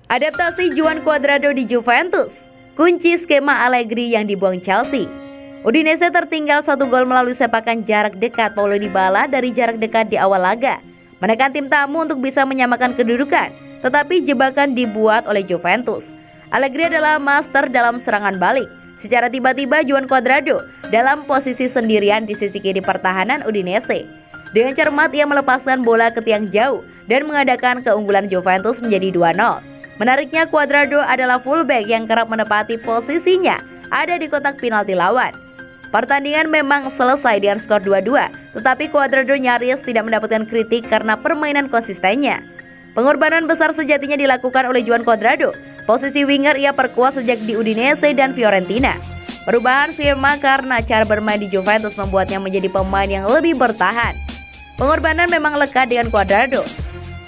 Adaptasi Juan Cuadrado di Juventus, kunci skema Allegri yang dibuang Chelsea. Udinese tertinggal 1 gol melalui sepakan jarak dekat Paulo Dybala dari jarak dekat di awal laga, menekan tim tamu untuk bisa menyamakan kedudukan, tetapi jebakan dibuat oleh Juventus. Allegri adalah master dalam serangan balik. Secara tiba-tiba Juan Cuadrado dalam posisi sendirian di sisi kiri pertahanan Udinese. Dengan cermat ia melepaskan bola ke tiang jauh dan mengadakan keunggulan Juventus menjadi 2-0. Menariknya, Cuadrado adalah fullback yang kerap menepati posisinya ada di kotak penalti lawan. Pertandingan memang selesai dengan skor 2-2, tetapi Cuadrado nyaris tidak mendapatkan kritik karena permainan konsistennya. Pengorbanan besar sejatinya dilakukan oleh Juan Cuadrado. Posisi winger ia perkuat sejak di Udinese dan Fiorentina. Perubahan skema karena cara bermain di Juventus membuatnya menjadi pemain yang lebih bertahan. Pengorbanan memang lekat dengan Cuadrado.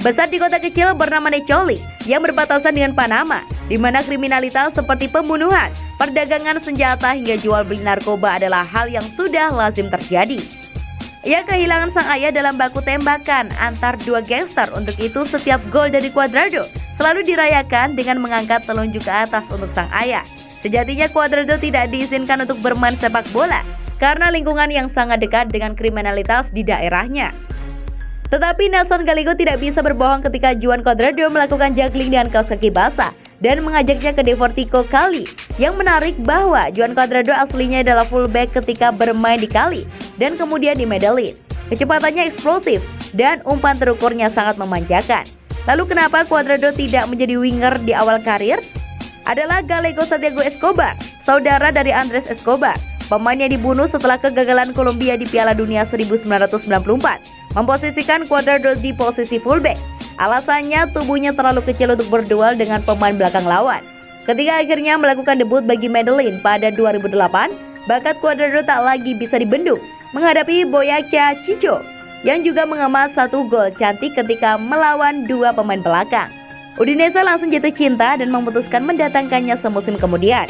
Besar di kota kecil bernama Necoli yang berbatasan dengan Panama, di mana kriminalitas seperti pembunuhan, perdagangan senjata hingga jual beli narkoba adalah hal yang sudah lazim terjadi. Ia kehilangan sang ayah dalam baku tembakan antar dua gangster. Untuk itu setiap gol dari Cuadrado selalu dirayakan dengan mengangkat telunjuk ke atas untuk sang ayah. Sejatinya Cuadrado tidak diizinkan untuk bermain sepak bola karena lingkungan yang sangat dekat dengan kriminalitas di daerahnya. Tetapi Nelson Gallego tidak bisa berbohong ketika Juan Cuadrado melakukan juggling dengan kaos kaki basah dan mengajaknya ke Deportivo Cali. Yang menarik bahwa Juan Cuadrado aslinya adalah fullback ketika bermain di Cali dan kemudian di Medellin. Kecepatannya eksplosif dan umpan terukurnya sangat memanjakan. Lalu kenapa Cuadrado tidak menjadi winger di awal karir? Adalah Gallego Santiago Escobar, saudara dari Andres Escobar. Pemainnya dibunuh setelah kegagalan Kolombia di Piala Dunia 1994. Memposisikan Cuadrado di posisi fullback. Alasannya tubuhnya terlalu kecil untuk berduel dengan pemain belakang lawan. Ketika akhirnya melakukan debut bagi Medellin pada 2008, bakat Cuadrado tak lagi bisa dibendung menghadapi Boyacá Chico yang juga mengemas 1 gol cantik ketika melawan 2 pemain belakang. Udinese langsung jatuh cinta dan memutuskan mendatangkannya semusim kemudian.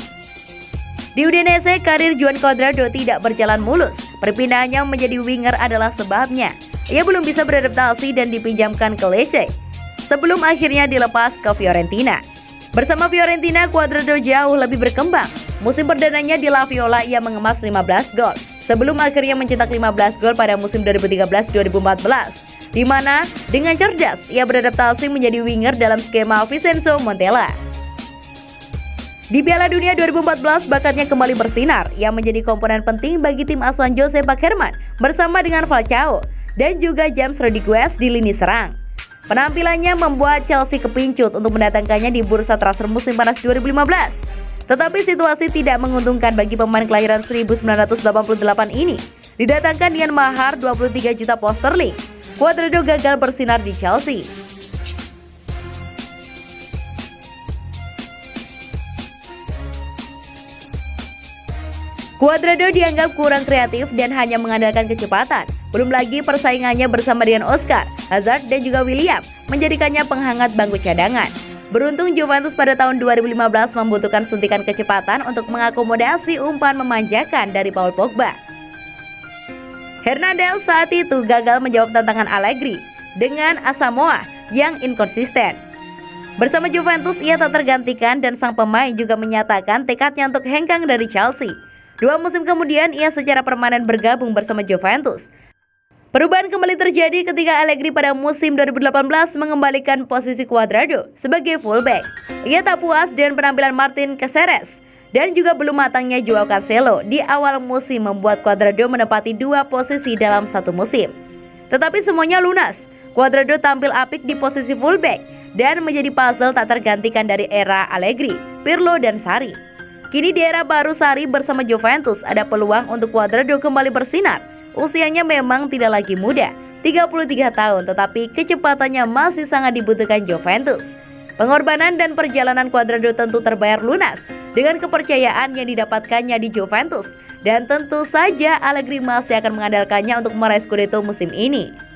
Di Udinese, karir Juan Cuadrado tidak berjalan mulus. Perpindahannya menjadi winger adalah sebabnya. Ia belum bisa beradaptasi dan dipinjamkan ke Lecce sebelum akhirnya dilepas ke Fiorentina. Bersama Fiorentina, Cuadrado jauh lebih berkembang. Musim perdananya di La Viola ia mengemas 15 gol sebelum akhirnya mencetak 15 gol pada musim 2013-2014, di mana dengan cerdas ia beradaptasi menjadi winger dalam skema Vincenzo Montella. Di Piala Dunia 2014, bakatnya kembali bersinar. Ia menjadi komponen penting bagi tim asuhan Jose Pekerman bersama dengan Falcao dan juga James Rodriguez di lini serang. Penampilannya membuat Chelsea kepincut untuk mendatangkannya di bursa transfer musim panas 2015. Tetapi situasi tidak menguntungkan bagi pemain kelahiran 1988 ini. Didatangkan dengan mahar 23 juta pound sterling, Cuadrado gagal bersinar di Chelsea. Cuadrado dianggap kurang kreatif dan hanya mengandalkan kecepatan. Belum lagi persaingannya bersama dengan Oscar, Hazard dan juga William menjadikannya penghangat bangku cadangan. Beruntung Juventus pada tahun 2015 membutuhkan suntikan kecepatan untuk mengakomodasi umpan memanjakan dari Paul Pogba. Hernandez saat itu gagal menjawab tantangan Allegri dengan Asamoah yang inkonsisten. Bersama Juventus ia tak tergantikan dan sang pemain juga menyatakan tekadnya untuk hengkang dari Chelsea. 2 musim kemudian ia secara permanen bergabung bersama Juventus. Perubahan kembali terjadi ketika Allegri pada musim 2018 mengembalikan posisi Cuadrado sebagai fullback. Ia tak puas dengan penampilan Martin Caceres dan juga belum matangnya Joao Cancelo di awal musim membuat Cuadrado menempati 2 posisi dalam 1 musim. Tetapi semuanya lunas. Cuadrado tampil apik di posisi fullback dan menjadi puzzle tak tergantikan dari era Allegri, Pirlo dan Sarri. Kini di era baru Sarri bersama Juventus ada peluang untuk Cuadrado kembali bersinar. Usianya memang tidak lagi muda, 33 tahun, tetapi kecepatannya masih sangat dibutuhkan Juventus. Pengorbanan dan perjalanan Cuadrado tentu terbayar lunas dengan kepercayaan yang didapatkannya di Juventus. Dan tentu saja Allegri masih akan mengandalkannya untuk meraih Scudetto musim ini.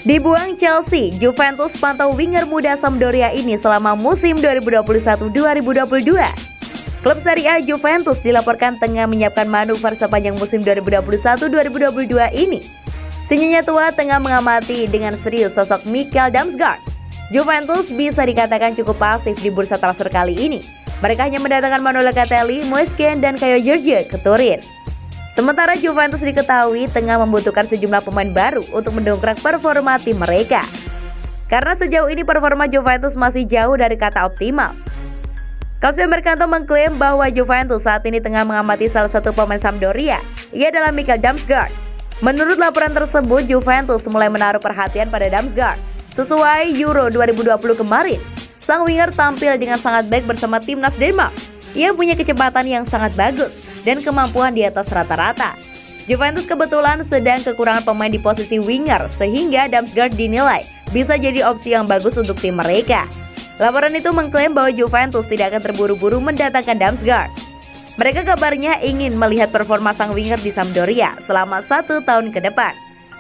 Dibuang Chelsea, Juventus pantau winger muda Sampdoria ini selama musim 2021-2022. Klub Serie A Juventus dilaporkan tengah menyiapkan manuver sepanjang musim 2021-2022 ini. Si nyonya tua tengah mengamati dengan serius sosok Mikael Damsgaard. Juventus bisa dikatakan cukup pasif di bursa transfer kali ini. Mereka hanya mendatangkan Manuel Locatelli, Moise Kean, dan Caio Jorge ke Turin. Sementara Juventus diketahui tengah membutuhkan sejumlah pemain baru untuk mendongkrak performa tim mereka. Karena sejauh ini performa Juventus masih jauh dari kata optimal. Calcio Mercato mengklaim bahwa Juventus saat ini tengah mengamati salah satu pemain Sampdoria. Ia adalah Mikael Damsgaard. Menurut laporan tersebut, Juventus mulai menaruh perhatian pada Damsgaard. Sesuai Euro 2020 kemarin, sang winger tampil dengan sangat baik bersama timnas Denmark. Ia punya kecepatan yang sangat bagus dan kemampuan di atas rata-rata. Juventus kebetulan sedang kekurangan pemain di posisi winger, sehingga Damsgaard dinilai bisa jadi opsi yang bagus untuk tim mereka. Laporan itu mengklaim bahwa Juventus tidak akan terburu-buru mendatangkan Damsgaard. Mereka kabarnya ingin melihat performa sang winger di Sampdoria selama 1 tahun ke depan.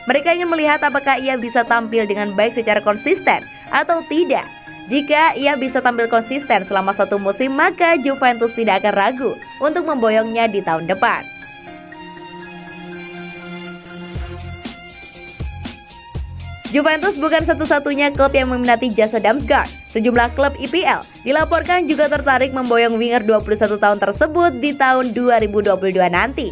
Mereka ingin melihat apakah ia bisa tampil dengan baik secara konsisten atau tidak. Jika ia bisa tampil konsisten selama 1 musim, maka Juventus tidak akan ragu untuk memboyongnya di tahun depan. Juventus bukan satu-satunya klub yang meminati jasa Damsgaard. Sejumlah klub IPL dilaporkan juga tertarik memboyong winger 21 tahun tersebut di tahun 2022 nanti.